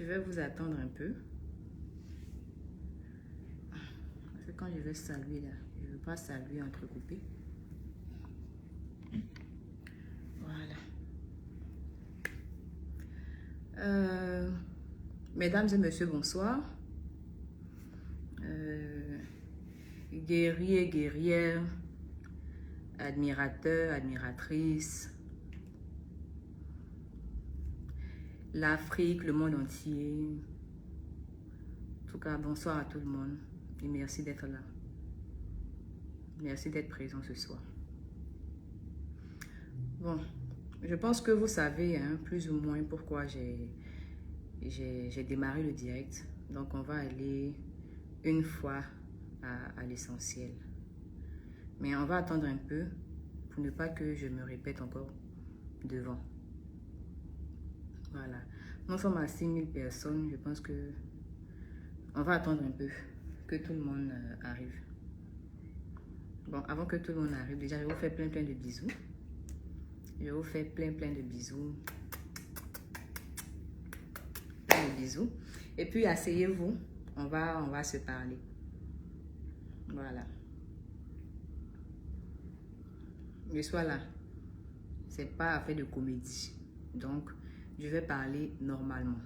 Je vais vous attendre un peu. Parce que quand je vais saluer là, je ne veux pas saluer entrecoupé. Voilà. Mesdames et messieurs, bonsoir. Guerriers, guerrières, admirateurs, admiratrices, l'Afrique, le monde entier. En tout cas, bonsoir à tout le monde et merci d'être là. Merci d'être présent ce soir. Bon, je pense que vous savez plus ou moins pourquoi j'ai démarré le direct. Donc, on va aller une fois à l'essentiel. Mais on va attendre un peu pour ne pas que je me répète encore devant. Voilà. Nous sommes à 6000 personnes. Je pense que on va attendre un peu que tout le monde arrive. Bon, avant que tout le monde arrive, déjà, je vous fais plein de bisous. Je vous fais plein de bisous. Plein de bisous. Et puis, asseyez-vous. On va se parler. Voilà. Je sois là. C'est pas affaire de comédie. Donc, je vais parler normalement.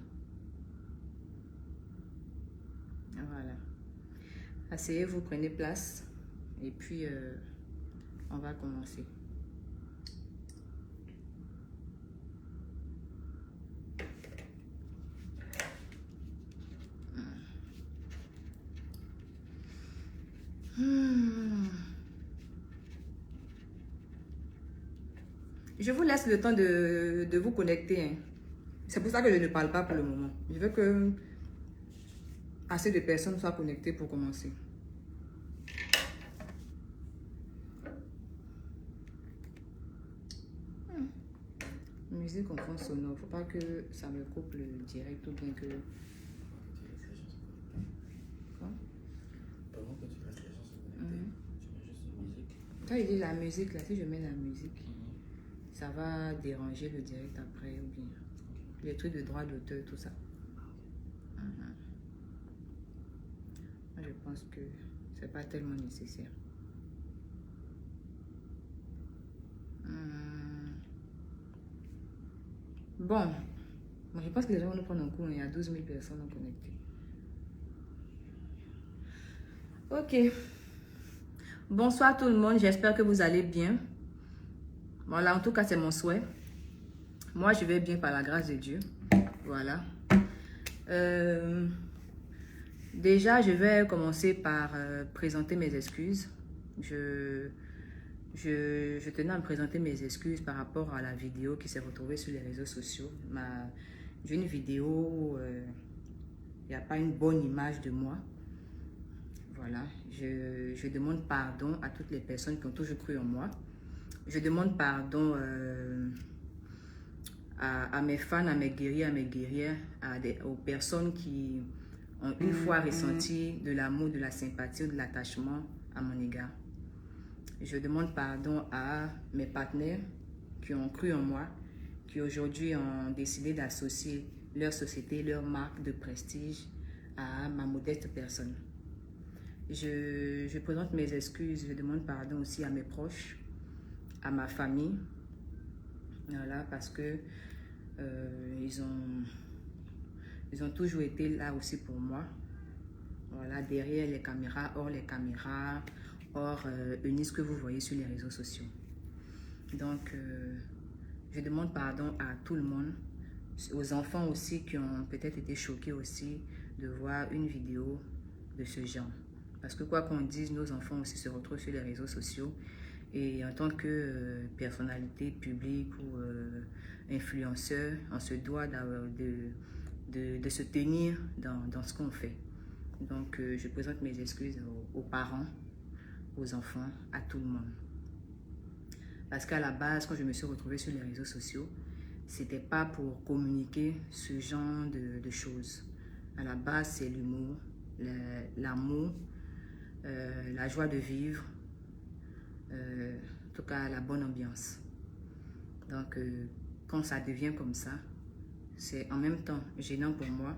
Voilà. Asseyez-vous, prenez place. Et puis, on va commencer. Je vous laisse le temps de vous connecter. C'est pour ça que je ne parle pas pour le moment. Je veux que assez de personnes soient connectées pour commencer. Musique en fond sonore. Il ne faut pas que ça me coupe le direct ou bien que... Quoi? Pendant que tu laisses les gens se connecter, tu mets juste une musique. Quand il dit la musique, là, si je mets la musique, ça va déranger le direct après ou bien les trucs de droit d'auteur, tout ça. Moi, je pense que c'est pas tellement nécessaire. Bon, moi, je pense que les gens vont nous prendre en cours. Il y a 12 000 personnes connectées. Ok. Bonsoir tout le monde. J'espère que vous allez bien. Voilà, en tout cas, c'est mon souhait. Moi, je vais bien par la grâce de Dieu. Voilà. Déjà, je vais commencer par présenter mes excuses. Je tenais à me présenter mes excuses par rapport à la vidéo qui s'est retrouvée sur les réseaux sociaux. J'ai une vidéo, il n'y a pas une bonne image de moi. Voilà, je demande pardon à toutes les personnes qui ont toujours cru en moi. Je demande pardon à mes fans, à mes guerriers, à mes guerrières, aux personnes qui ont une fois ressenti de l'amour, de la sympathie ou de l'attachement à mon égard. Je demande pardon à mes partenaires qui ont cru en moi, qui aujourd'hui ont décidé d'associer leur société, leur marque de prestige à ma modeste personne. Je présente mes excuses, je demande pardon aussi à mes proches, à ma famille, voilà, parce que ils ont toujours été là aussi pour moi, voilà, derrière les caméras, hors les caméras, hors Eunice que vous voyez sur les réseaux sociaux. Donc, je demande pardon à tout le monde, aux enfants aussi qui ont peut-être été choqués aussi de voir une vidéo de ce genre. Parce que quoi qu'on dise, nos enfants aussi se retrouvent sur les réseaux sociaux. Et en tant que personnalité publique ou influenceur, on se doit de se tenir dans ce qu'on fait. Donc, je présente mes excuses aux parents, aux enfants, à tout le monde. Parce qu'à la base, quand je me suis retrouvée sur les réseaux sociaux, c'était pas pour communiquer ce genre de choses. À la base, c'est l'humour, l'amour, la joie de vivre, en tout cas la bonne ambiance. Donc, quand ça devient comme ça, c'est en même temps gênant pour moi.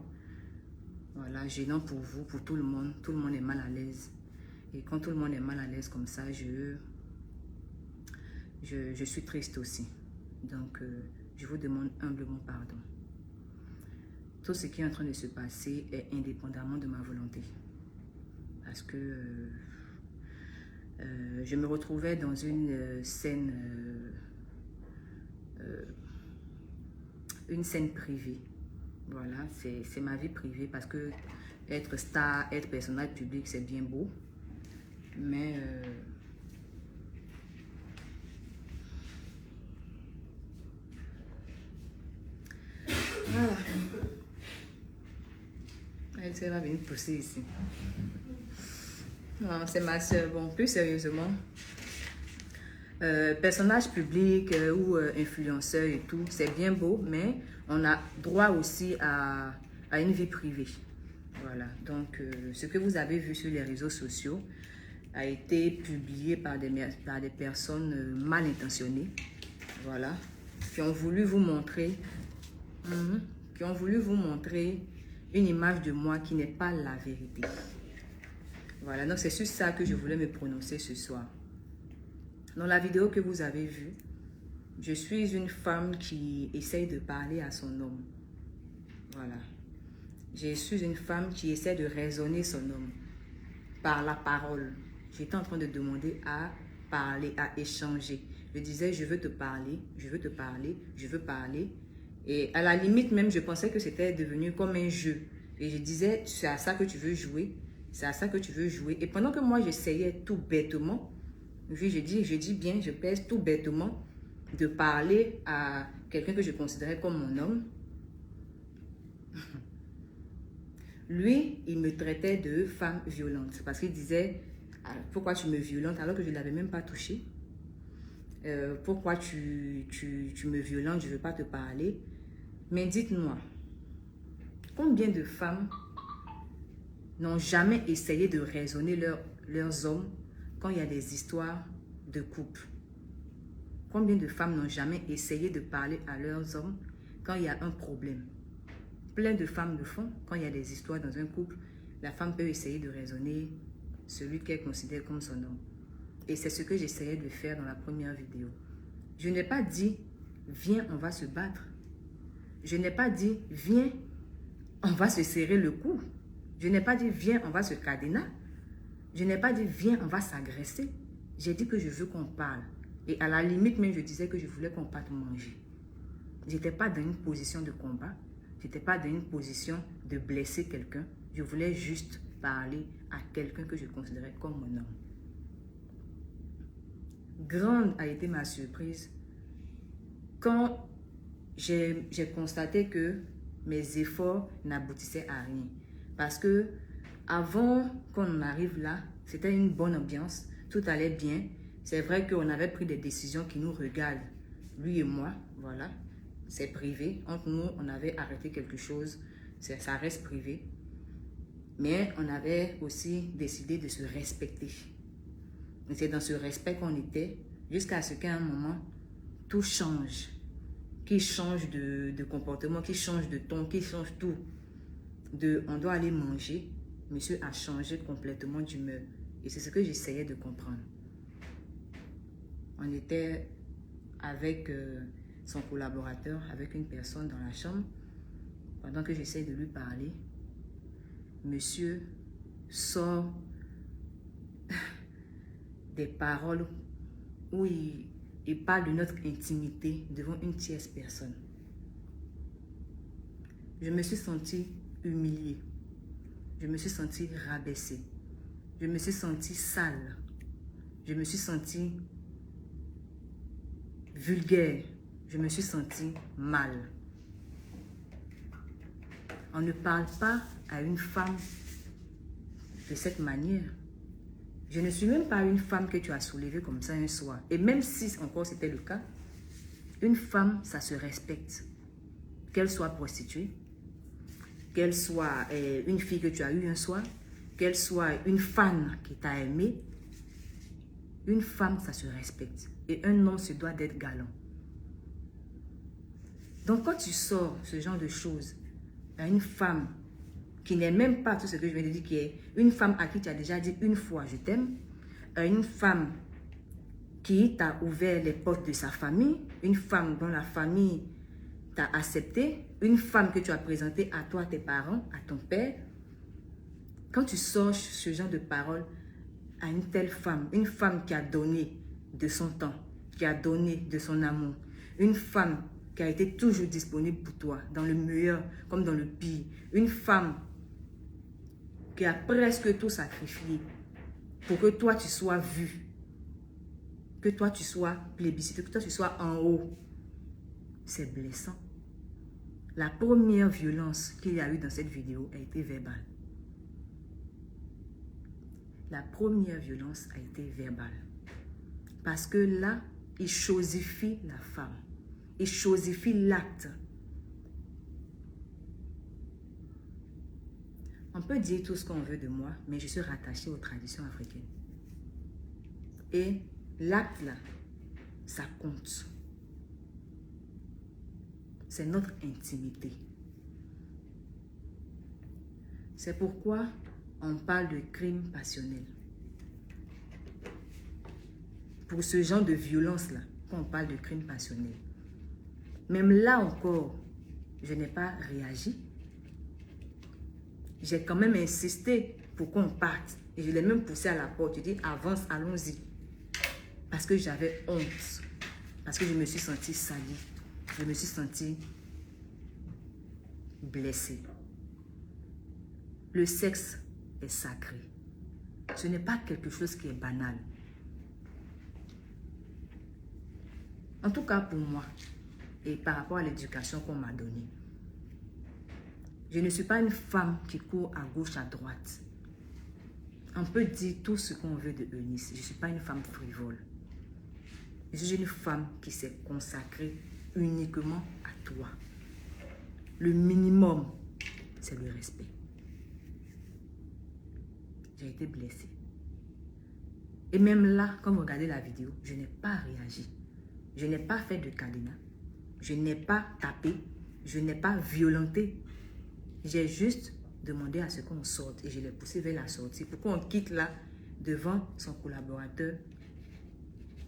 Voilà, gênant pour vous, pour tout le monde. Tout le monde est mal à l'aise. Et quand tout le monde est mal à l'aise comme ça, je suis triste aussi. Donc, je vous demande humblement pardon. Tout ce qui est en train de se passer est indépendamment de ma volonté. Parce que je me retrouvais dans une scène privée. Voilà, c'est ma vie privée parce que être star, être personnage public, c'est bien beau. Mais voilà. Elle va venir pousser ici. Non, c'est ma soeur. Bon, plus sérieusement, personnage public ou influenceur et tout, c'est bien beau, mais on a droit aussi à une vie privée. Voilà, donc ce que vous avez vu sur les réseaux sociaux a été publié par des personnes mal intentionnées. Voilà, qui ont voulu vous montrer, une image de moi qui n'est pas la vérité. Voilà, donc c'est sur ça que je voulais me prononcer ce soir. Dans la vidéo que vous avez vue, je suis une femme qui essaye de parler à son homme. Voilà. Je suis une femme qui essaie de raisonner son homme par la parole. J'étais en train de demander à parler, à échanger. Je disais, je veux te parler, je veux te parler, je veux parler. Et à la limite même, je pensais que c'était devenu comme un jeu. Et je disais, c'est à ça que tu veux jouer, c'est à ça que tu veux jouer. Et pendant que moi, j'essayais tout bêtement, oui, je dis bien, je pèse tout bêtement, de parler à quelqu'un que je considérais comme mon homme. Lui, il me traitait de femme violente parce qu'il disait, pourquoi tu me violentes alors que je ne l'avais même pas touché? Pourquoi tu me violentes, je ne veux pas te parler. Mais dites-moi, combien de femmes n'ont jamais essayé de raisonner leurs hommes quand il y a des histoires de couple? Combien de femmes n'ont jamais essayé de parler à leurs hommes quand il y a un problème? Plein de femmes le font. Quand il y a des histoires dans un couple, la femme peut essayer de raisonner celui qu'elle considère comme son homme. Et c'est ce que j'essayais de faire dans la première vidéo. Je n'ai pas dit, viens, on va se battre. Je n'ai pas dit, viens, on va se serrer le cou. Je n'ai pas dit, viens, on va se cadener. Je n'ai pas dit, viens, on va s'agresser. J'ai dit que je veux qu'on parle. Et à la limite, même, je disais que je voulais qu'on parte manger. Je n'étais pas dans une position de combat. Je n'étais pas dans une position de blesser quelqu'un. Je voulais juste parler à quelqu'un que je considérais comme mon homme. Grande a été ma surprise quand j'ai constaté que mes efforts n'aboutissaient à rien. Parce que avant qu'on arrive là, c'était une bonne ambiance, tout allait bien. C'est vrai qu'on avait pris des décisions qui nous regardent, lui et moi, voilà. C'est privé. Entre nous, on avait arrêté quelque chose, ça reste privé. Mais on avait aussi décidé de se respecter. Et c'est dans ce respect qu'on était, jusqu'à ce qu'à un moment, tout change. Qui change de comportement, qui change de ton, qui change tout. On doit aller manger. Monsieur a changé complètement d'humeur. Et c'est ce que j'essayais de comprendre. On était avec son collaborateur, avec une personne dans la chambre. Pendant que j'essaie de lui parler, monsieur sort des paroles où il parle de notre intimité devant une tierce personne. Je me suis sentie humiliée. Je me suis sentie rabaissée. Je me suis sentie sale. Je me suis sentie vulgaire. Je me suis sentie mal. On ne parle pas à une femme de cette manière. Je ne suis même pas une femme que tu as soulevée comme ça un soir. Et même si encore c'était le cas, une femme, ça se respecte. Qu'elle soit prostituée, qu'elle soit une fille que tu as eue un soir, qu'elle soit une fan qui t'a aimé, une femme, ça se respecte. Et un homme se doit d'être galant. Donc, quand tu sors ce genre de choses à une femme qui n'est même pas tout ce que je viens de dire, qui est une femme à qui tu as déjà dit une fois je t'aime, une femme qui t'a ouvert les portes de sa famille, une femme dont la famille t'a accepté, une femme que tu as présentée à toi, à tes parents, à ton père. Quand tu sors ce genre de paroles à une telle femme, une femme qui a donné de son temps, qui a donné de son amour, une femme qui a été toujours disponible pour toi, dans le meilleur comme dans le pire, une femme qui a presque tout sacrifié pour que toi tu sois vu, que toi tu sois plébiscité, que toi tu sois en haut. C'est blessant. La première violence qu'il y a eu dans cette vidéo a été verbale. La première violence a été verbale. Parce que là, il chosifie la femme. Il chosifie l'acte. On peut dire tout ce qu'on veut de moi, mais je suis rattachée aux traditions africaines. Et l'acte là, ça compte. C'est notre intimité. C'est pourquoi on parle de crime passionnel. Pour ce genre de violence-là, quand on parle de crime passionnel. Même là encore, je n'ai pas réagi. J'ai quand même insisté pour qu'on parte. Et je l'ai même poussé à la porte. Je dis, avance, allons-y. Parce que j'avais honte. Parce que je me suis sentie salie. Je me suis sentie blessée. Le sexe est sacré. Ce n'est pas quelque chose qui est banal. En tout cas pour moi, et par rapport à l'éducation qu'on m'a donnée, je ne suis pas une femme qui court à gauche, à droite. On peut dire tout ce qu'on veut de Eunice. Je ne suis pas une femme frivole. Je suis une femme qui s'est consacrée uniquement à toi. Le minimum, c'est le respect. J'ai été blessée. Et même là, quand vous regardez la vidéo, je n'ai pas réagi. Je n'ai pas fait de cadenas. Je n'ai pas tapé. Je n'ai pas violenté. J'ai juste demandé à ce qu'on sorte et je l'ai poussé vers la sortie pour qu'on quitte là devant son collaborateur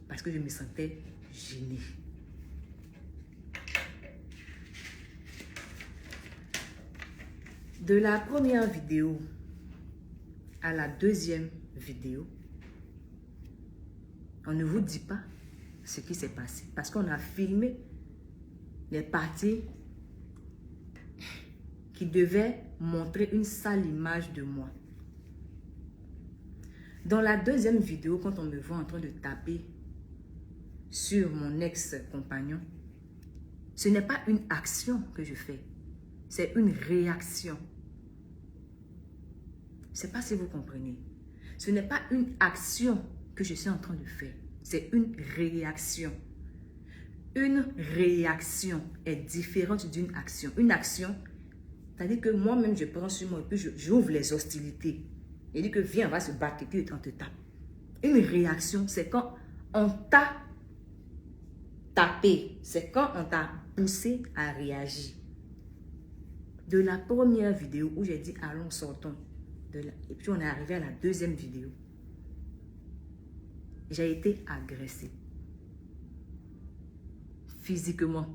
parce que je me sentais gênée. De la première vidéo à la deuxième vidéo, on ne vous dit pas ce qui s'est passé parce qu'on a filmé les parties qui devaient montrer une sale image de moi. Dans la deuxième vidéo, quand on me voit en train de taper sur mon ex-compagnon, ce n'est pas une action que je fais, c'est une réaction. Je ne sais pas si vous comprenez. Ce n'est pas une action que je suis en train de faire, c'est une réaction. Une réaction est différente d'une action. Une action, c'est-à-dire que moi-même, je prends sur moi et puis j'ouvre les hostilités. Et dit que viens, on va se battre et puis on te tape. Une réaction, c'est quand on t'a tapé. C'est quand on t'a poussé à réagir. De la première vidéo où j'ai dit allons, sortons. Et puis on est arrivé à la deuxième vidéo. J'ai été agressée. Physiquement.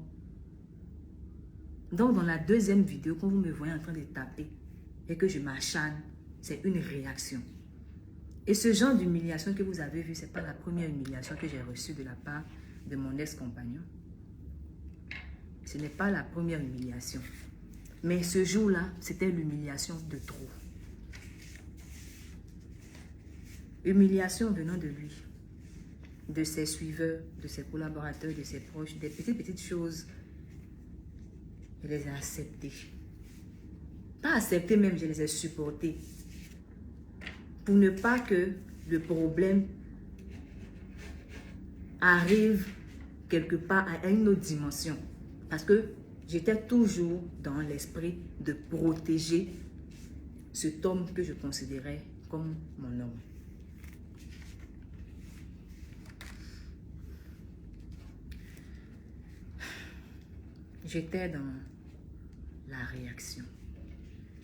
Donc dans la deuxième vidéo, quand vous me voyez en train de taper et que je m'acharne, c'est une réaction. Et ce genre d'humiliation que vous avez vu, ce n'est pas la première humiliation que j'ai reçue de la part de mon ex-compagnon. Ce n'est pas la première humiliation. Mais ce jour-là, c'était l'humiliation de trop. Humiliation venant de lui, de ses suiveurs, de ses collaborateurs, de ses proches, des petites choses. Je les ai acceptées. Pas acceptées même, je les ai supportées. Pour ne pas que le problème arrive quelque part à une autre dimension. Parce que j'étais toujours dans l'esprit de protéger cet homme que je considérais comme mon homme. J'étais dans la réaction.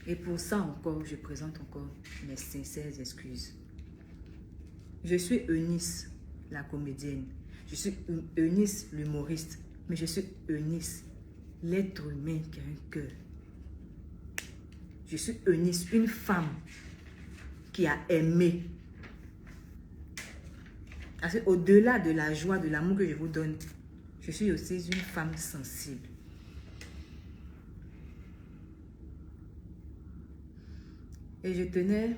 Et pour ça encore, je présente encore mes sincères excuses. Je suis Eunice, la comédienne. Je suis Eunice, l'humoriste. Mais je suis Eunice, l'être humain qui a un cœur. Je suis Eunice, une femme qui a aimé. Au-delà de la joie, de l'amour que je vous donne, je suis aussi une femme sensible. Et je tenais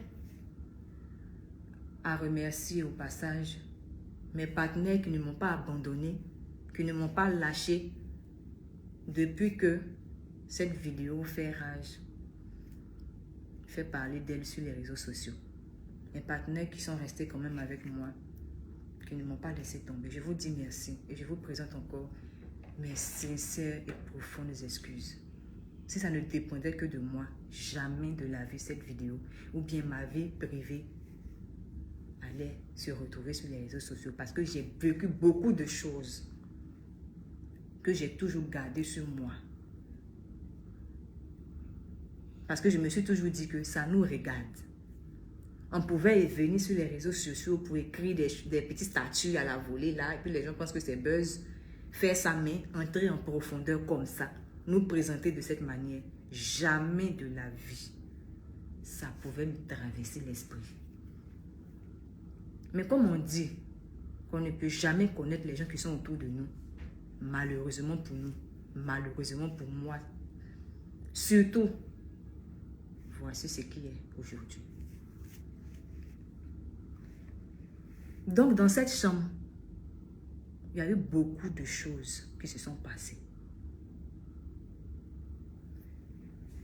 à remercier au passage mes partenaires qui ne m'ont pas abandonné, qui ne m'ont pas lâché depuis que cette vidéo fait rage, fait parler d'elle sur les réseaux sociaux. Mes partenaires qui sont restés quand même avec moi, qui ne m'ont pas laissé tomber. Je vous dis merci et je vous présente encore mes sincères et profondes excuses. Si ça ne dépendait que de moi, jamais de la vie cette vidéo ou bien ma vie privée allait se retrouver sur les réseaux sociaux parce que j'ai vécu beaucoup de choses que j'ai toujours gardées sur moi. Parce que je me suis toujours dit que ça nous regarde. On pouvait venir sur les réseaux sociaux pour écrire des petits statuts à la volée là, et puis les gens pensent que c'est buzz. Faire sa main, entrer en profondeur comme ça, nous présenter de cette manière, jamais de la vie, ça pouvait me traverser l'esprit. Mais comme on dit qu'on ne peut jamais connaître les gens qui sont autour de nous, malheureusement pour nous, malheureusement pour moi, surtout, voici ce qui est aujourd'hui. Donc, dans cette chambre, il y a eu beaucoup de choses qui se sont passées.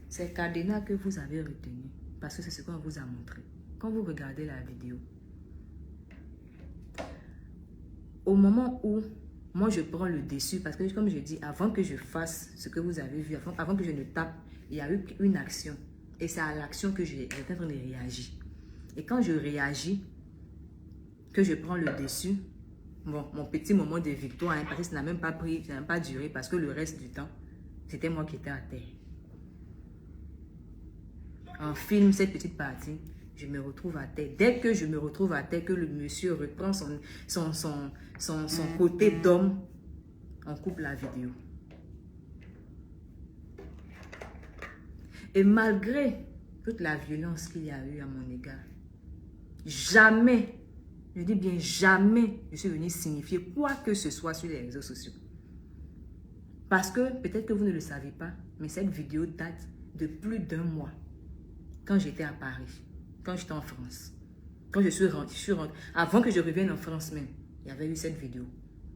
C'est cadenas que vous avez retenu, parce que c'est ce qu'on vous a montré. Quand vous regardez la vidéo, au moment où moi je prends le dessus, parce que comme je dis, avant que je fasse ce que vous avez vu, avant que je ne tape, il y a eu une action. Et c'est à l'action que j'étais en train de réagir. Et quand je réagis, que je prends le dessus, bon, mon petit moment de victoire, hein, parce que ça n'a même pas pris, ça n'a même pas duré, parce que le reste du temps, c'était moi qui étais à terre. On filme cette petite partie, je me retrouve à terre. Dès que je me retrouve à terre, que le monsieur reprend son côté d'homme, on coupe la vidéo. Et malgré toute la violence qu'il y a eu à mon égard, jamais, je dis bien jamais, je suis venue signifier quoi que ce soit sur les réseaux sociaux. Parce que, peut-être que vous ne le savez pas, mais cette vidéo date de plus d'1 mois. Quand j'étais à Paris, quand j'étais en France, quand je suis rentrée, avant que je revienne en France même, il y avait eu cette vidéo.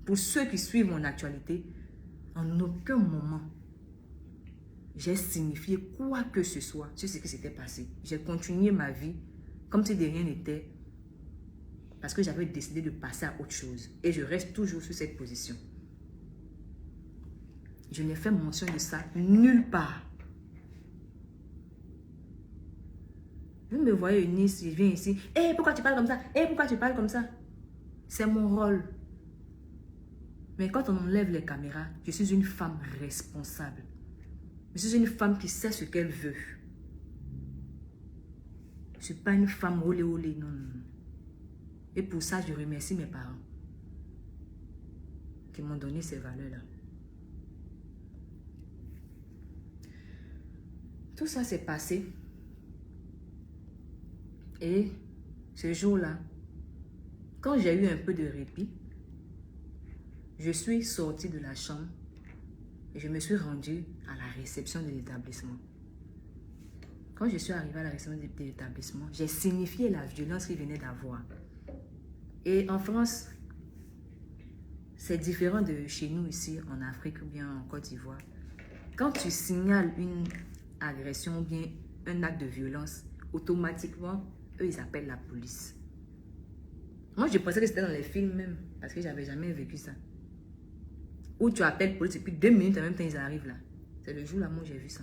Pour ceux qui suivent mon actualité, en aucun moment, j'ai signifié quoi que ce soit sur ce qui s'était passé. J'ai continué ma vie comme si de rien n'était, parce que j'avais décidé de passer à autre chose. Et je reste toujours sur cette position. Je n'ai fait mention de ça nulle part. Vous me voyez Eunice, je viens ici. Hey, pourquoi tu parles comme ça? Hey, pourquoi tu parles comme ça? C'est mon rôle. Mais quand on enlève les caméras, je suis une femme responsable. Je suis une femme qui sait ce qu'elle veut. Je ne suis pas une femme olé olé, non, non. Et pour ça, je remercie mes parents qui m'ont donné ces valeurs-là. Tout ça s'est passé. Et ce jour-là, quand j'ai eu un peu de répit, je suis sortie de la chambre et je me suis rendue à la réception de l'établissement. Quand je suis arrivée à la réception de l'établissement, j'ai signifié la violence qu'il venait d'avoir. Et en France, c'est différent de chez nous ici en Afrique ou bien en Côte d'Ivoire. Quand tu signales une agression ou bien un acte de violence, automatiquement, eux, ils appellent la police. Moi, je pensais que c'était dans les films même, parce que j'avais jamais vécu ça. Où tu appelles police et puis 2 minutes en même temps, ils arrivent là. C'est le jour là, moi, j'ai vu ça.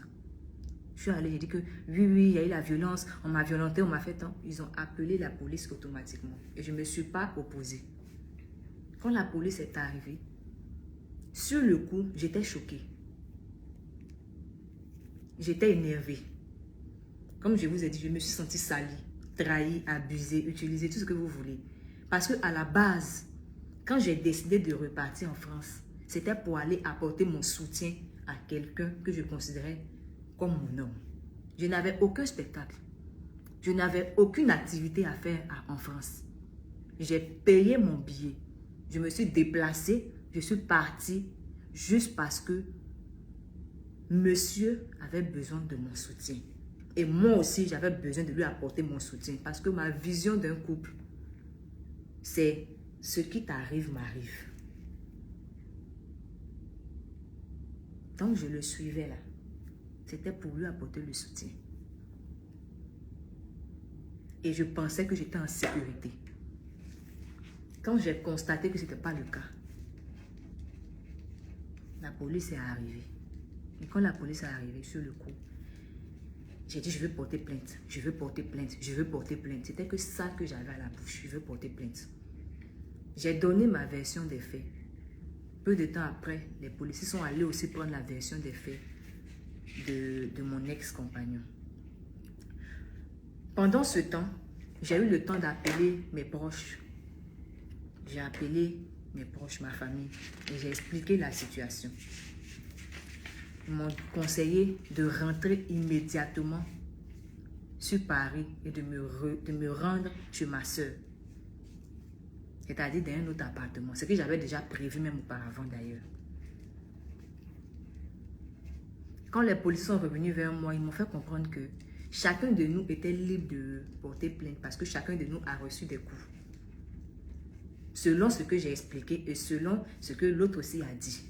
Je suis allée, j'ai dit que oui, il y a eu la violence, on m'a violenté, on m'a fait tant. Ils ont appelé la police automatiquement. Et je ne me suis pas opposée. Quand la police est arrivée, sur le coup, j'étais choquée. j'étais énervée. Comme je vous ai dit, je me suis sentie salie, trahie, abusée, utilisée, tout ce que vous voulez. Parce qu'à la base, quand j'ai décidé de repartir en France, c'était pour aller apporter mon soutien à quelqu'un que je considérais comme mon homme. Je n'avais aucun spectacle. Je n'avais aucune activité à faire en France. J'ai payé mon billet. Je me suis déplacée. Je suis partie juste parce que monsieur avait besoin de mon soutien. Et moi aussi, j'avais besoin de lui apporter mon soutien. Parce que ma vision d'un couple, c'est ce qui t'arrive m'arrive. Donc, je le suivais là. C'était pour lui apporter le soutien. Et je pensais que j'étais en sécurité. Quand j'ai constaté que ce n'était pas le cas, la police est arrivée. Et quand la police est arrivée sur le coup, j'ai dit je veux porter plainte, je veux porter plainte, je veux porter plainte. C'était que ça que j'avais à la bouche, je veux porter plainte. J'ai donné ma version des faits. Peu de temps après, les policiers sont allés aussi prendre la version des faits de mon ex-compagnon. Pendant ce temps, j'ai eu le temps d'appeler mes proches. J'ai appelé mes proches, ma famille, et j'ai expliqué la situation. Ils m'ont conseillé de rentrer immédiatement sur Paris et de me rendre chez ma soeur. C'est-à-dire dans un autre appartement. Ce que j'avais déjà prévu même auparavant d'ailleurs. Quand les policiers sont revenus vers moi, ils m'ont fait comprendre que chacun de nous était libre de porter plainte parce que chacun de nous a reçu des coups. Selon ce que j'ai expliqué et selon ce que l'autre aussi a dit.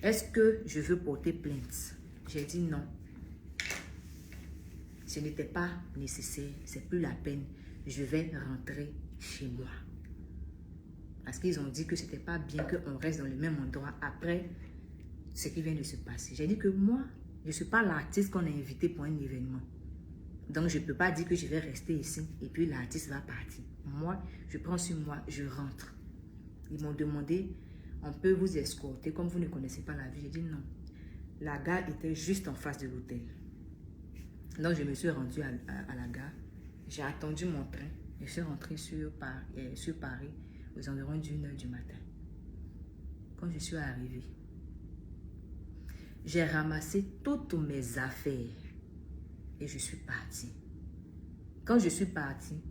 Est-ce que je veux porter plainte? J'ai dit non. Ce n'était pas nécessaire, c'est plus la peine. Je vais rentrer chez moi. Parce qu'ils ont dit que ce n'était pas bien qu'on reste dans le même endroit après ce qui vient de se passer. J'ai dit que moi, je ne suis pas l'artiste qu'on a invité pour un événement. Donc, je ne peux pas dire que je vais rester ici et puis l'artiste va partir. Moi, je prends sur moi, je rentre. Ils m'ont demandé, on peut vous escorter comme vous ne connaissez pas la vie. J'ai dit non. La gare était juste en face de l'hôtel. Donc, je me suis rendue à la gare. J'ai attendu mon train. Je suis rentrée sur Paris aux environs d'1h du matin. Quand je suis arrivée, j'ai ramassé toutes mes affaires et je suis partie. Quand je suis partie,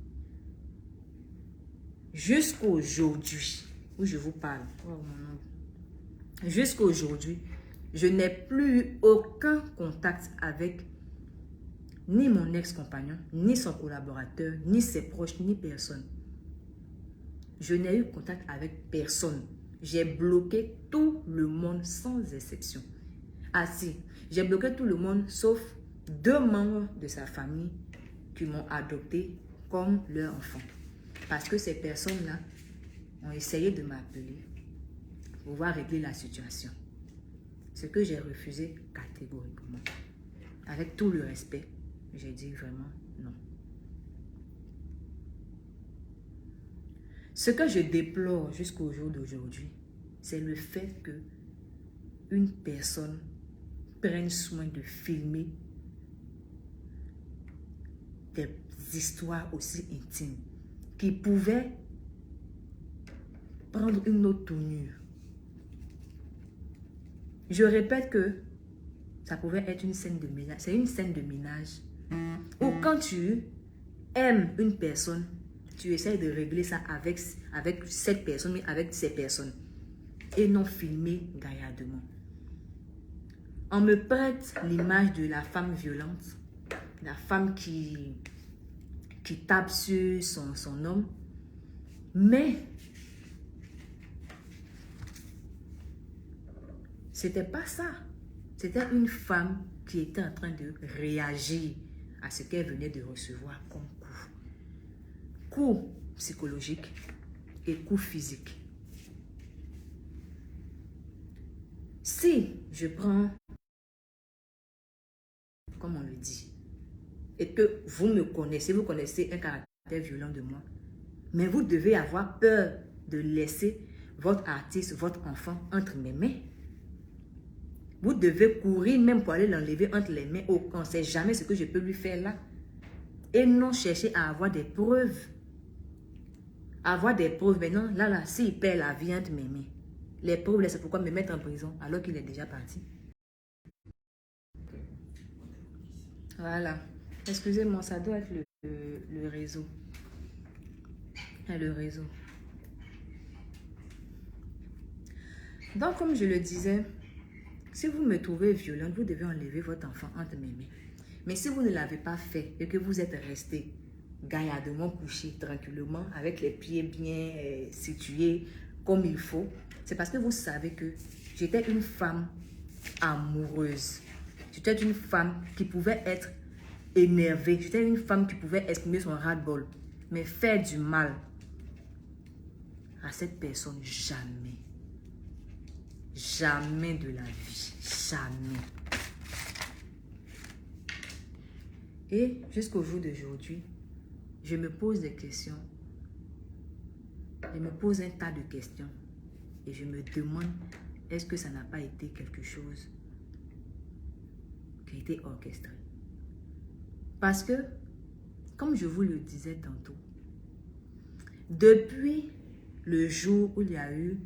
jusqu'aujourd'hui, où je vous parle, jusqu'aujourd'hui, je n'ai plus eu aucun contact avec ni mon ex-compagnon, ni son collaborateur, ni ses proches, ni personne. Je n'ai eu contact avec personne. J'ai bloqué tout le monde sans exception. Ah si, j'ai bloqué tout le monde sauf 2 membres de sa famille qui m'ont adopté comme leur enfant. Parce que ces personnes-là ont essayé de m'appeler pour pouvoir régler la situation. Ce que j'ai refusé catégoriquement. Avec tout le respect, j'ai dit vraiment non. Ce que je déplore jusqu'au jour d'aujourd'hui, c'est le fait que une personne prenne soin de filmer des histoires aussi intimes qui pouvaient prendre une autre tournure. Je répète que ça pouvait être une scène de ménage. C'est une scène de ménage où quand tu aimes une personne, tu essaies de régler ça avec cette personne, mais avec ces personnes. Et non filmer gaillardement. On me prête l'image de la femme violente, la femme qui tape sur son homme. Mais c'était pas ça. C'était une femme qui était en train de réagir à ce qu'elle venait de recevoir comme coup. Coup psychologique et coup physique. Si je prends, comme on le dit, et que vous me connaissez, vous connaissez un caractère violent de moi, mais vous devez avoir peur de laisser votre artiste, votre enfant entre mes mains. Vous devez courir même pour aller l'enlever entre les mains. Oh, on ne sait jamais ce que je peux lui faire là. Et non chercher à avoir des preuves. Avoir des preuves. Maintenant, là, s'il perd la vie entre mes mains, les preuves, c'est pourquoi me mettre en prison alors qu'il est déjà parti. Voilà. Excusez-moi, ça doit être le réseau. Le réseau. Donc, comme je le disais, si vous me trouvez violente, vous devez enlever votre enfant entre mes mains. Mais si vous ne l'avez pas fait et que vous êtes resté gaillardement couché tranquillement, avec les pieds bien situés comme il faut, c'est parce que vous savez que j'étais une femme amoureuse. J'étais une femme qui pouvait être énervée. J'étais une femme qui pouvait exprimer son ras-le-bol. Mais faire du mal à cette personne, jamais. Jamais de la vie. Jamais. Et jusqu'au jour d'aujourd'hui, je me pose des questions. Je me pose un tas de questions. Et je me demande, est-ce que ça n'a pas été quelque chose qui a été orchestré? Parce que, comme je vous le disais tantôt, depuis le jour où il y a eu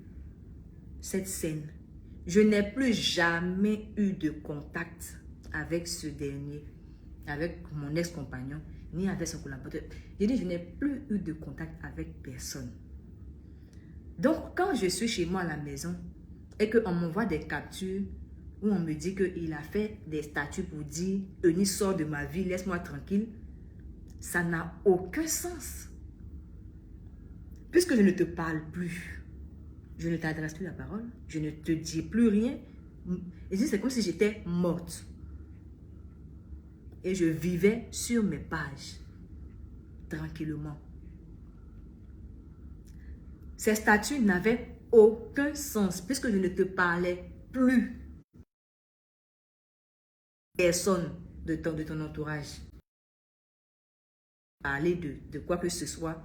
cette scène, je n'ai plus jamais eu de contact avec ce dernier, avec mon ex-compagnon, ni avec son collaborateur. J'ai dit, je n'ai plus eu de contact avec personne. Donc, quand je suis chez moi à la maison et qu'on m'envoie des captures où on me dit qu'il a fait des statuts pour dire « Eunice, sort de ma vie, laisse-moi tranquille », ça n'a aucun sens. Puisque je ne te parle plus, je ne t'adresse plus la parole, je ne te dis plus rien. Et c'est comme si j'étais morte. Et je vivais sur mes pages, tranquillement. Ces statuts n'avaient aucun sens, puisque je ne te parlais plus. Personne de ton entourage. Parler de quoi que ce soit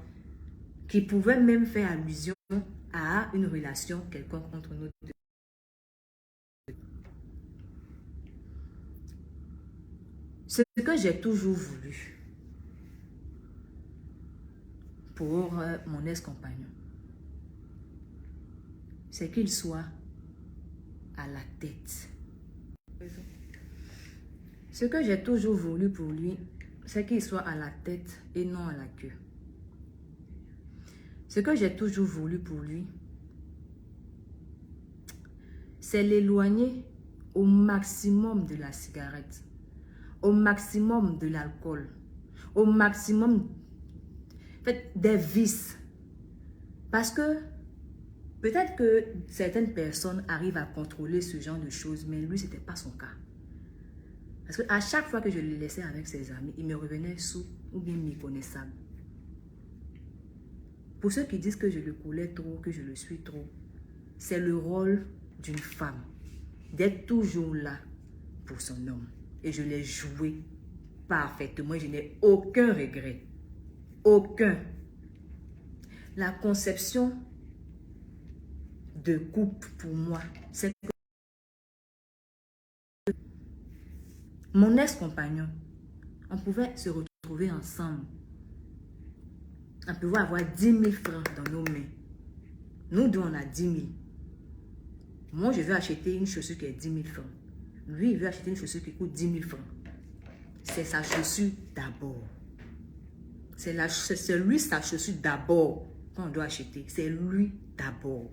qui pouvait même faire allusion à une relation quelconque entre nous deux. Ce que j'ai toujours voulu pour mon ex-compagnon, c'est qu'il soit à la tête. Ce que j'ai toujours voulu pour lui, c'est qu'il soit à la tête et non à la queue. Ce que j'ai toujours voulu pour lui, c'est l'éloigner au maximum de la cigarette, au maximum de l'alcool, au maximum des vices. Parce que peut-être que certaines personnes arrivent à contrôler ce genre de choses, mais lui, ce n'était pas son cas. Parce qu'à chaque fois que je le laissais avec ses amis, il me revenait sous ou bien méconnaissable. Pour ceux qui disent que je le coulais trop, que je le suis trop, c'est le rôle d'une femme d'être toujours là pour son homme. Et je l'ai joué parfaitement. Je n'ai aucun regret. Aucun. La conception de couple pour moi, c'est que mon ex-compagnon, on pouvait se retrouver ensemble. On pouvait avoir 10 000 francs dans nos mains. Nous deux, on a 10 000. Moi, je vais acheter une chaussure qui est 10 000 francs. Lui, il veut acheter une chaussure qui coûte 10 000 francs. C'est sa chaussure d'abord. C'est lui sa chaussure d'abord qu'on doit acheter. C'est lui d'abord.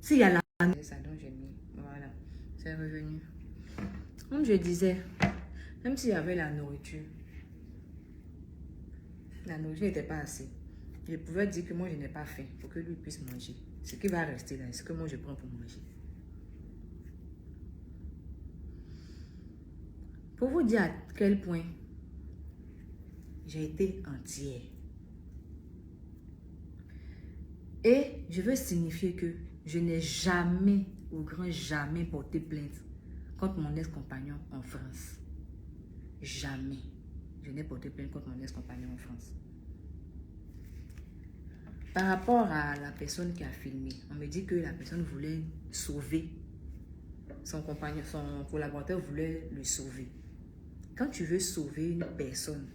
S'il y a la... Ça, donc j'ai mis. Voilà. C'est revenu. Comme je disais, même s'il y avait la nourriture n'était pas assez. Je pouvais dire que moi, je n'ai pas faim pour que lui puisse manger. Ce qui va rester là, c'est ce que moi, je prends pour manger. Pour vous dire à quel point j'ai été entière. Et je veux signifier que je n'ai jamais, au grand jamais, porté plainte contre mon ex-compagnon en France. Jamais. Je n'ai porté plainte contre mon ex-compagnon en France. Par rapport à la personne qui a filmé, on me dit que la personne voulait sauver son compagnon, son collaborateur voulait le sauver. Quand tu veux sauver une personne,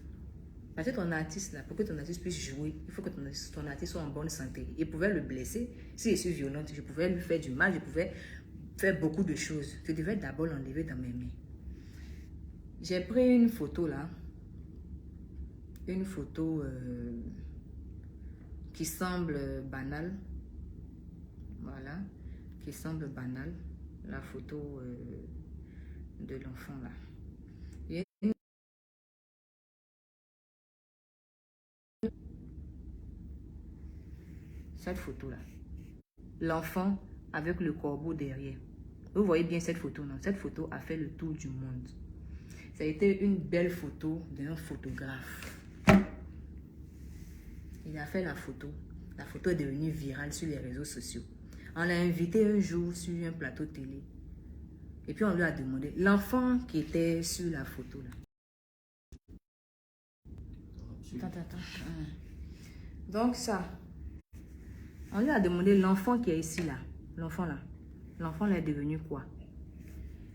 parce que ton artiste, là, pour que ton artiste puisse jouer, il faut que ton artiste soit en bonne santé. Il pouvait le blesser. Si je suis violente, je pouvais lui faire du mal, je pouvais faire beaucoup de choses. Je devais d'abord l'enlever dans mes mains. J'ai pris une photo là. Une photo qui semble banale. Voilà. Qui semble banale. La photo de l'enfant là. Cette photo là. L'enfant avec le corbeau derrière. Vous voyez bien cette photo, non? Cette photo a fait le tour du monde. Ça a été une belle photo d'un photographe. Il a fait la photo. La photo est devenue virale sur les réseaux sociaux. On l'a invité un jour sur un plateau télé. Et puis on lui a demandé, l'enfant qui était sur la photo là. Attends. Donc ça, on lui a demandé l'enfant qui est ici là. L'enfant là. L'enfant là est devenu quoi?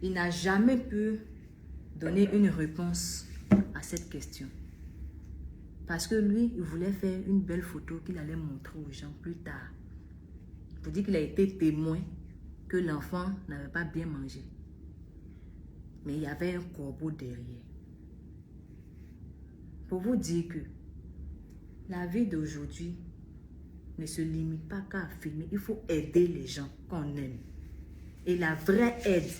Il n'a jamais pu donner une réponse à cette question. Parce que lui, il voulait faire une belle photo qu'il allait montrer aux gens plus tard. Pour dire qu'il a été témoin que l'enfant n'avait pas bien mangé. Mais il y avait un corbeau derrière. Pour vous dire que la vie d'aujourd'hui ne se limite pas qu'à filmer. Il faut aider les gens qu'on aime. Et la vraie aide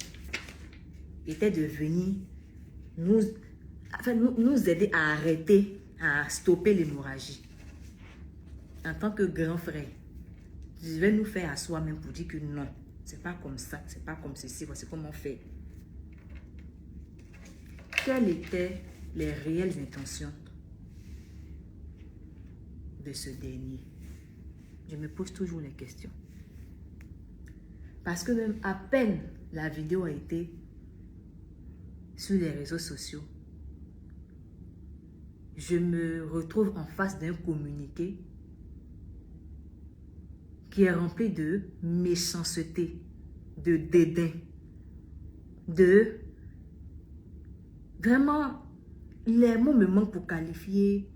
était de venir nous aider à arrêter, à stopper l'hémorragie. En tant que grand frère, je vais nous faire à soi-même pour dire que non, c'est pas comme ça, c'est pas comme ceci, voici comment on fait. Quelles étaient les réelles intentions de ce dernier? Je me pose toujours les questions. Parce que même à peine la vidéo a été sur les réseaux sociaux, je me retrouve en face d'un communiqué qui est rempli de méchanceté, de dédain, de... Vraiment, les mots me manquent pour qualifier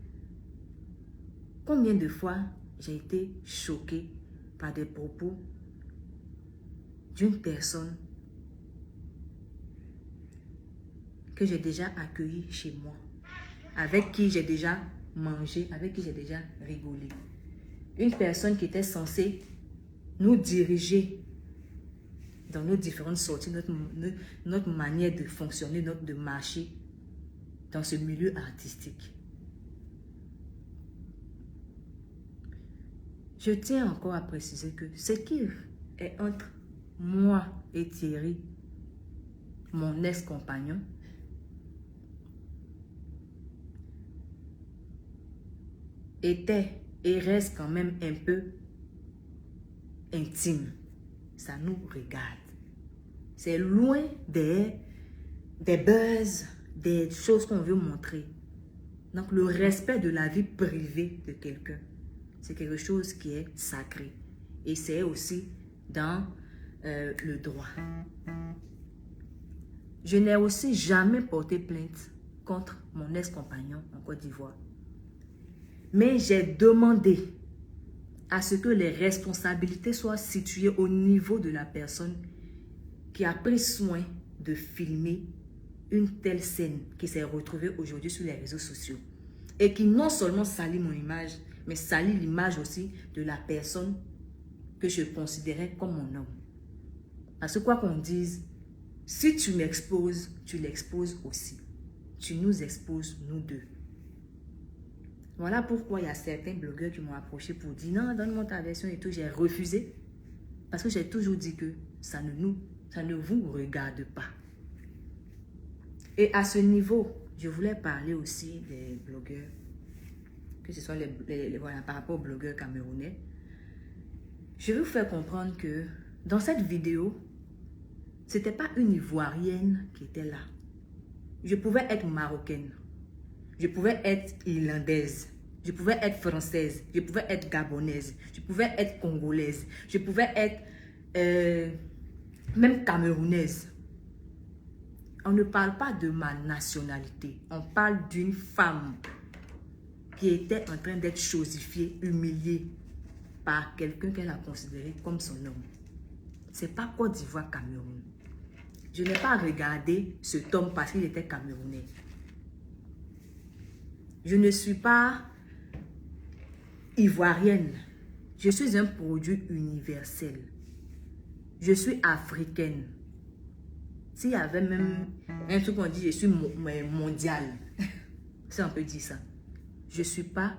combien de fois j'ai été choquée par des propos d'une personne que j'ai déjà accueillie chez moi, avec qui j'ai déjà mangé, avec qui j'ai déjà rigolé. Une personne qui était censée nous diriger dans nos différentes sorties, notre manière de fonctionner, de marcher dans ce milieu artistique. Je tiens encore à préciser que ce qui est entre moi et Thierry, mon ex-compagnon, était et reste quand même un peu intime. Ça nous regarde. C'est loin des buzz, des choses qu'on veut montrer. Donc le respect de la vie privée de quelqu'un, c'est quelque chose qui est sacré. Et c'est aussi dans le droit. Je n'ai aussi jamais porté plainte contre mon ex-compagnon en Côte d'Ivoire. Mais j'ai demandé à ce que les responsabilités soient situées au niveau de la personne qui a pris soin de filmer une telle scène qui s'est retrouvée aujourd'hui sur les réseaux sociaux et qui non seulement salit mon image, mais salit l'image aussi de la personne que je considérais comme mon homme. Parce que quoi qu'on dise, si tu m'exposes, tu l'exposes aussi. Tu nous exposes, nous deux. Voilà pourquoi il y a certains blogueurs qui m'ont approché pour dire non, donne-moi ta version et tout. J'ai refusé parce que j'ai toujours dit que ça ne vous regarde pas. Et à ce niveau, je voulais parler aussi des blogueurs, que ce soit voilà, par rapport aux blogueurs camerounais. Je vais vous faire comprendre que dans cette vidéo, ce n'était pas une Ivoirienne qui était là. Je pouvais être marocaine. Je pouvais être irlandaise, je pouvais être française, je pouvais être gabonaise, je pouvais être congolaise, je pouvais être même camerounaise. On ne parle pas de ma nationalité. On parle d'une femme qui était en train d'être chosifiée, humiliée par quelqu'un qu'elle a considéré comme son homme. C'est pas Côte d'Ivoire, Cameroun. Je n'ai pas regardé cet homme parce qu'il était camerounais. Je ne suis pas ivoirienne. Je suis un produit universel. Je suis africaine. S'il y avait même un truc qu'on dit, je suis mondiale. Si on peut dire ça. Je ne suis pas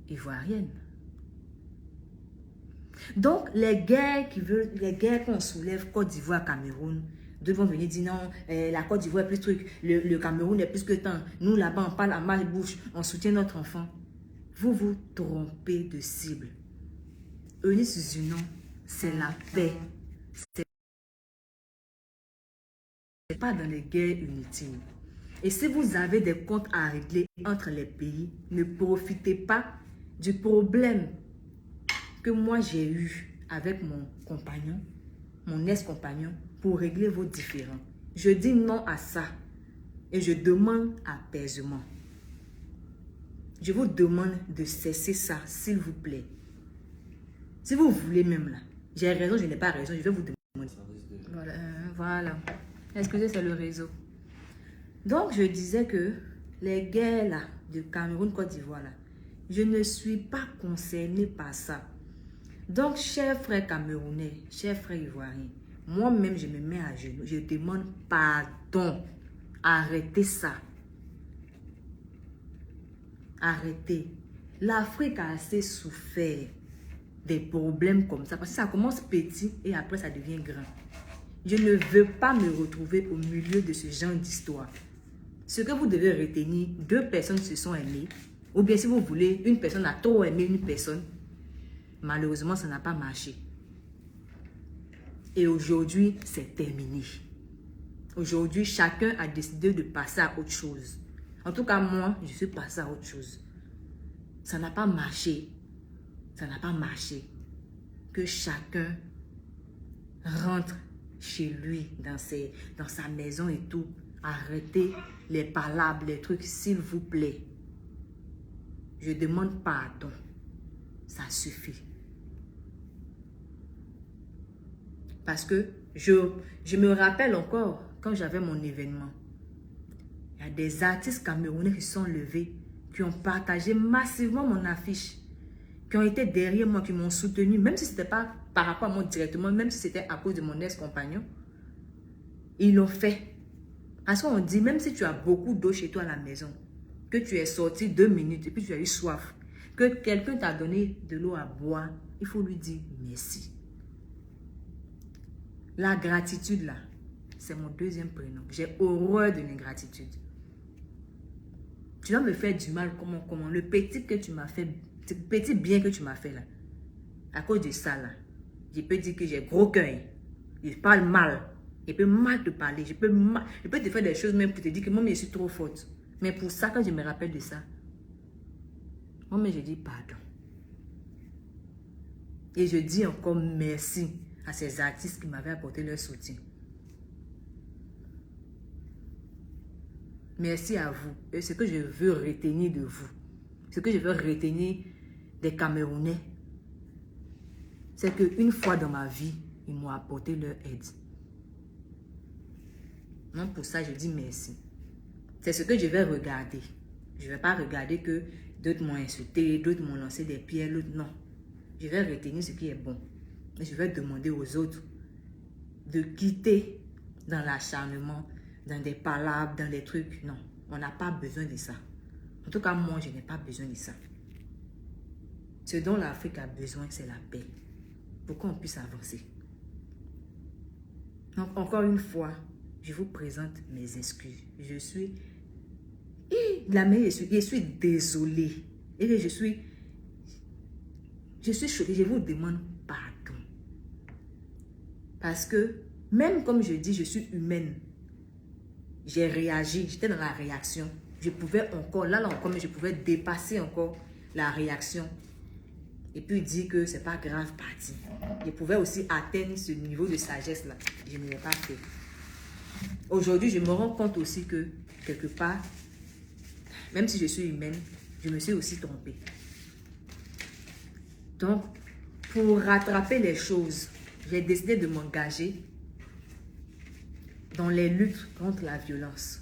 ivoirienne. Donc, les guerres qu'on soulève, Côte d'Ivoire, Cameroun, d'autres vont venir dire non, la Côte d'Ivoire est plus truc, le Cameroun est plus que tant. Nous, là-bas, on parle à mal-bouche, on soutient notre enfant. Vous vous trompez de cible. Eunice Zunon, c'est la paix. C'est pas dans les guerres inutiles. Et si vous avez des comptes à régler entre les pays, ne profitez pas du problème que moi j'ai eu avec mon compagnon, mon ex-compagnon, pour régler vos différends. Je dis non à ça et je demande apaisement. Je vous demande de cesser ça, s'il vous plaît. Si vous voulez même là, j'ai raison, je n'ai pas raison, je vais vous demander. Voilà. Excusez, c'est le réseau. Donc, je disais que les guerres là, de Cameroun, Côte d'Ivoire là, je ne suis pas concernée par ça. Donc, chers frères camerounais, chers frères ivoiriens, moi-même, je me mets à genoux. Je demande pardon. Arrêtez ça. Arrêtez. L'Afrique a assez souffert des problèmes comme ça. Parce que ça commence petit et après, ça devient grand. Je ne veux pas me retrouver au milieu de ce genre d'histoire. Ce que vous devez retenir, 2 personnes se sont aimées. Ou bien si vous voulez, une personne a trop aimé une personne. Malheureusement, ça n'a pas marché. Et aujourd'hui, c'est terminé. Aujourd'hui, chacun a décidé de passer à autre chose. En tout cas, moi, je suis passée à autre chose. Ça n'a pas marché. Ça n'a pas marché. Que chacun rentre chez lui, dans sa maison et tout. Arrêtez les palabres, les trucs, s'il vous plaît. Je demande pardon. Ça suffit. Parce que je me rappelle encore, quand j'avais mon événement, il y a des artistes camerounais qui sont levés, qui ont partagé massivement mon affiche, qui ont été derrière moi, qui m'ont soutenu, même si ce n'était pas par rapport à moi directement, même si c'était à cause de mon ex-compagnon. Ils l'ont fait. Parce qu'on dit, même si tu as beaucoup d'eau chez toi à la maison, que tu es sorti 2 minutes et puis tu as eu soif, que quelqu'un t'a donné de l'eau à boire, il faut lui dire merci. La gratitude là, c'est mon 2e prénom. J'ai horreur de l'ingratitude. Tu dois me faire du mal, comment? Le petit que tu m'as fait, le petit bien que tu m'as fait là, à cause de ça là, je peux dire que j'ai gros cœur. Je parle mal. Je peux mal te parler. Je peux te faire des choses même pour te dire que moi, je suis trop forte. Mais pour ça, quand je me rappelle de ça, moi, je dis pardon. Et je dis encore merci à ces artistes qui m'avaient apporté leur soutien. Merci à vous. Et ce que je veux retenir de vous, ce que je veux retenir des Camerounais, c'est qu'une fois dans ma vie, ils m'ont apporté leur aide. Donc pour ça, je dis merci. C'est ce que je vais regarder. Je ne vais pas regarder que d'autres m'ont insulté, d'autres m'ont lancé des pierres, l'autre non. Je vais retenir ce qui est bon. Et je vais demander aux autres de quitter dans l'acharnement, dans des palabres, dans des trucs. Non, on n'a pas besoin de ça. En tout cas, moi, je n'ai pas besoin de ça. Ce dont l'Afrique a besoin, c'est la paix. Pour qu'on puisse avancer. Donc, encore une fois, je vous présente mes excuses. Je suis désolée. Et je suis choquée. Je vous demande pardon. Parce que, même comme je dis, je suis humaine. J'ai réagi. J'étais dans la réaction. Je pouvais encore, là encore, mais je pouvais dépasser encore la réaction. et puis dire que c'est pas grave, parti. Je pouvais aussi atteindre ce niveau de sagesse-là. Je ne l'ai pas fait. Aujourd'hui, je me rends compte aussi que, quelque part, même si je suis humaine, je me suis aussi trompée. Donc, pour rattraper les choses, j'ai décidé de m'engager dans les luttes contre la violence.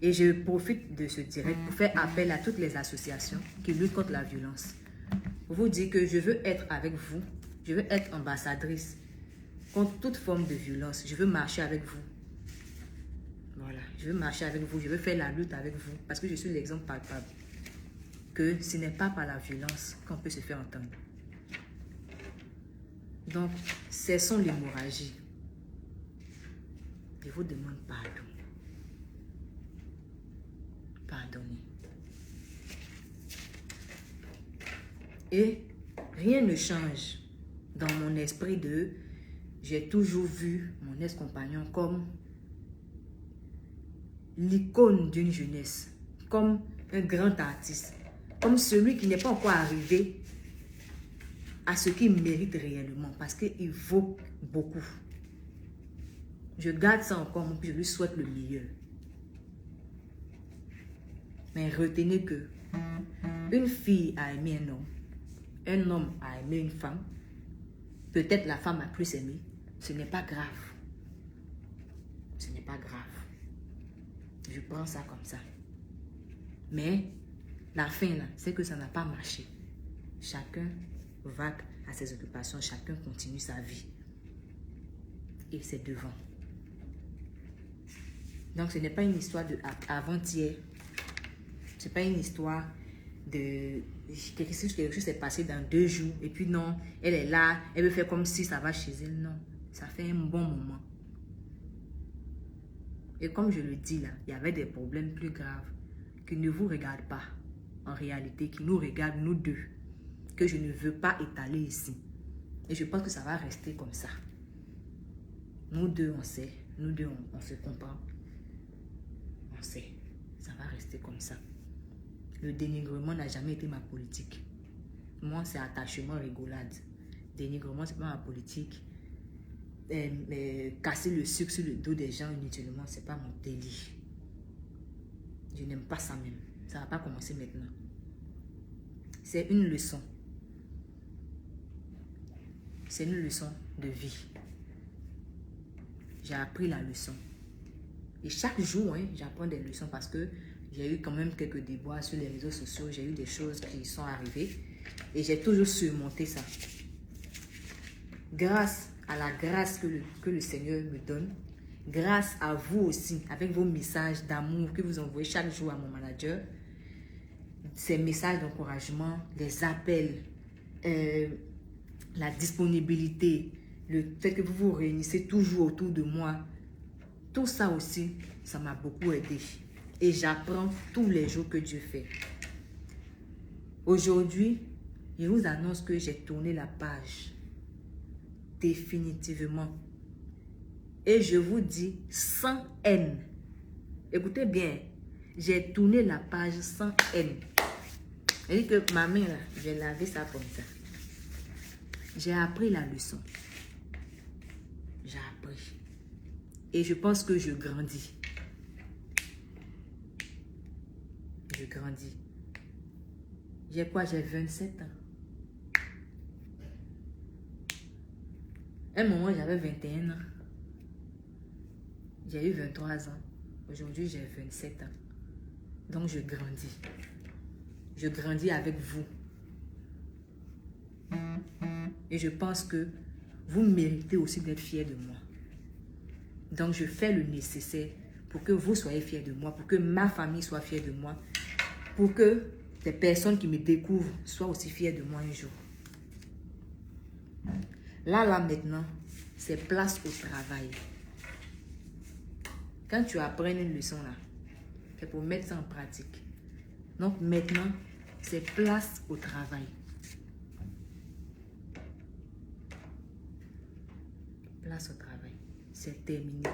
Et je profite de ce direct pour faire appel à toutes les associations qui luttent contre la violence. Pour vous dire que je veux être avec vous, je veux être ambassadrice contre toute forme de violence. Je veux marcher avec vous. Voilà, je veux marcher avec vous, je veux faire la lutte avec vous parce que je suis l'exemple palpable que ce n'est pas par la violence qu'on peut se faire entendre. Donc, cessons l'hémorragie. Je vous demande pardon. Pardonnez. Et rien ne change dans mon esprit de... J'ai toujours vu mon ex-compagnon comme l'icône d'une jeunesse, comme un grand artiste, comme celui qui n'est pas encore arrivé à ce qu'il mérite réellement, parce qu'il vaut beaucoup. Je garde ça encore, je lui souhaite le meilleur. Mais retenez que une fille a aimé un homme a aimé une femme, peut-être la femme a plus aimé, ce n'est pas grave. Ce n'est pas grave. Je prends ça comme ça. Mais la fin, là, c'est que ça n'a pas marché. Chacun va à ses occupations, chacun continue sa vie. Et c'est devant. Donc, ce n'est pas une histoire de avant-hier. Ce n'est pas une histoire de quelque chose s'est passé dans 2 jours. Et puis non, elle est là, elle veut faire comme si ça va chez elle. Non, ça fait un bon moment. Et comme je le dis là, il y avait des problèmes plus graves qui ne vous regardent pas. En réalité, qui nous regardent, nous deux. Que je ne veux pas étaler ici. Et je pense que ça va rester comme ça. Nous deux, on sait. Nous deux, on se comprend. On sait. Ça va rester comme ça. Le dénigrement n'a jamais été ma politique. Moi, c'est attachement, rigolade. Dénigrement, c'est pas ma politique. Casser le sucre sur le dos des gens inutilement, c'est pas mon délire. Je n'aime pas ça même. Ça va pas commencer maintenant. C'est une leçon. C'est une leçon de vie. J'ai appris la leçon. Et chaque jour, j'apprends des leçons parce que j'ai eu quand même quelques déboires sur les réseaux sociaux. J'ai eu des choses qui sont arrivées. Et j'ai toujours surmonté ça. Grâce à la grâce que le Seigneur me donne, grâce à vous aussi, avec vos messages d'amour que vous envoyez chaque jour à mon manager, ces messages d'encouragement, les appels, la disponibilité, le fait que vous vous réunissez toujours autour de moi, tout ça aussi, ça m'a beaucoup aidé. Et j'apprends tous les jours que Dieu fait. Aujourd'hui, je vous annonce que j'ai tourné la page. Définitivement. Et je vous dis sans haine. Écoutez bien, j'ai tourné la page sans haine. Elle dit que ma main là, j'ai lavé ça comme ça. J'ai appris la leçon. J'ai appris. Et je pense que je grandis. Je grandis. J'ai quoi? J'ai 27 ans. À un moment, j'avais 21 ans. J'ai eu 23 ans. Aujourd'hui, j'ai 27 ans. Donc, je grandis. Je grandis avec vous. Et je pense que vous méritez aussi d'être fiers de moi. Donc, je fais le nécessaire pour que vous soyez fiers de moi, pour que ma famille soit fière de moi, pour que les personnes qui me découvrent soient aussi fières de moi un jour. Là, maintenant, c'est place au travail. Quand tu apprends une leçon là, c'est pour mettre ça en pratique. Donc maintenant, c'est place au travail. Place au travail. C'est terminé.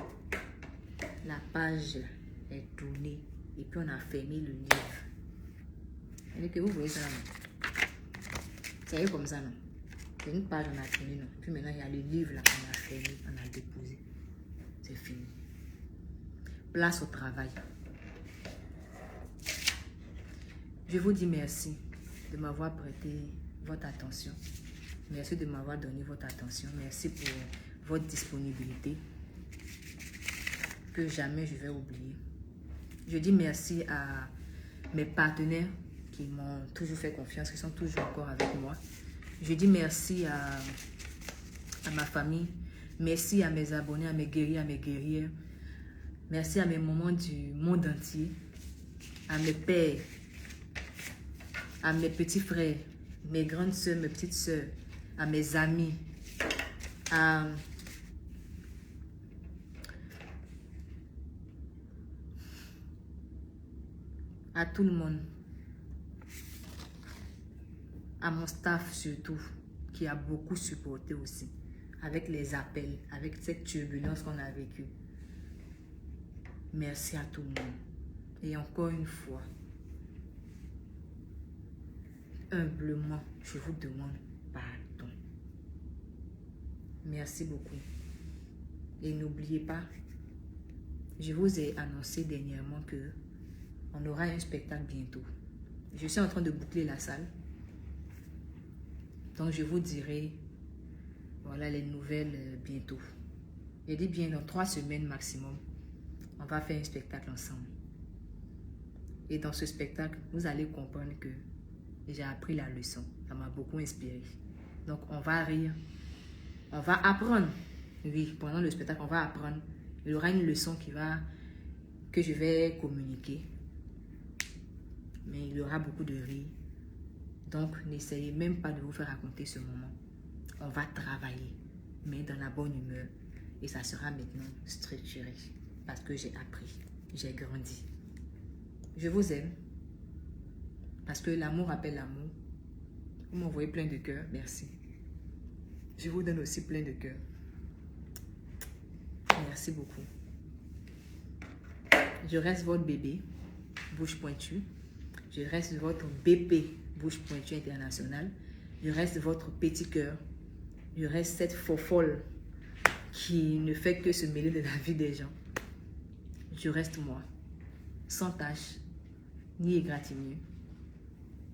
La page là est tournée. Et puis on a fermé le livre. Et que vous voyez ça là. C'est comme ça, non? C'est une page, on a fini, non? Puis maintenant, il y a le livre, là, on a fermé, on a déposé. C'est fini. Place au travail. Je vous dis merci de m'avoir prêté votre attention. Merci de m'avoir donné votre attention. Merci pour votre disponibilité que jamais je vais oublier. Je dis merci à mes partenaires qui m'ont toujours fait confiance, qui sont toujours encore avec moi. Je dis merci à ma famille. Merci à mes abonnés, à mes guerriers, à mes guerrières. Merci à mes mamans du monde entier. À mes pères, à mes petits frères, mes grandes soeurs, mes petites soeurs, à mes amis, à tout le monde, à mon staff surtout, qui a beaucoup supporté aussi, avec les appels, avec cette turbulence qu'on a vécue. Merci à tout le monde. Et encore une fois, humblement, je vous demande pardon. Merci beaucoup. Et n'oubliez pas, je vous ai annoncé dernièrement que on aura un spectacle bientôt. Je suis en train de boucler la salle. Donc je vous dirai, voilà les nouvelles bientôt. Je dis bien dans 3 semaines maximum, on va faire un spectacle ensemble. Et dans ce spectacle, vous allez comprendre que j'ai appris la leçon. Ça m'a beaucoup inspiré. Donc on va rire, on va apprendre. Oui, pendant le spectacle, on va apprendre. Il y aura une leçon que je vais communiquer. Mais il y aura beaucoup de rire. Donc, n'essayez même pas de vous faire raconter ce moment. On va travailler, mais dans la bonne humeur. Et ça sera maintenant structuré. Parce que j'ai appris, j'ai grandi. Je vous aime. Parce que l'amour appelle l'amour. Vous m'envoyez plein de cœurs, merci. Je vous donne aussi plein de cœurs. Merci beaucoup. Je reste votre bébé, bouche pointue. Je reste votre BP, bouche pointue internationale. Je reste votre petit cœur. Je reste cette fofolle qui ne fait que se mêler de la vie des gens. Je reste moi, sans tâche, ni égratignure.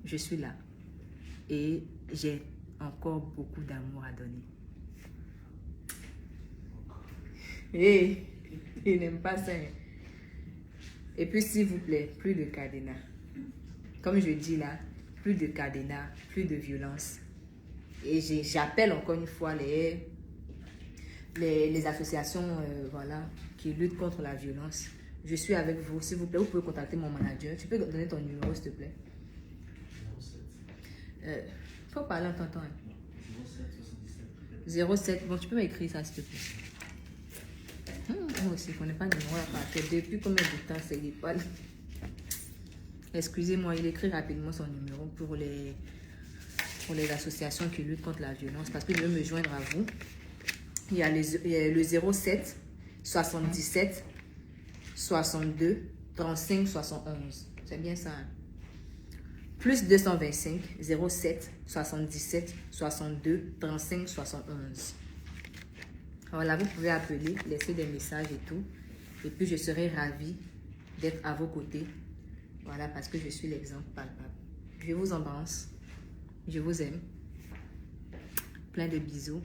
Je suis là et j'ai encore beaucoup d'amour à donner. Hé, il n'aime pas ça. Et puis, s'il vous plaît, plus de cadenas. Comme je dis là, plus de cadenas, plus de violence. Et j'appelle encore une fois les associations voilà, qui luttent contre la violence. Je suis avec vous, s'il vous plaît. Vous pouvez contacter mon manager. Tu peux donner ton numéro, s'il te plaît. 07. Faut parler en t'entendant. 07. Bon, tu peux m'écrire ça, s'il te plaît. Moi aussi, je ne connais pas de numéro à partir. Depuis combien de temps c'est pas. Excusez-moi, il écrit rapidement son numéro pour les associations qui luttent contre la violence. Parce que je veux me joindre à vous. Il y a le 07 77 62 35 71. C'est bien ça. Hein? Plus 225 07 77 62 35 71. Voilà, vous pouvez appeler, laisser des messages et tout. Et puis, je serai ravie d'être à vos côtés. Voilà, parce que je suis l'exemple palpable. Je vous embrasse. Je vous aime. Plein de bisous.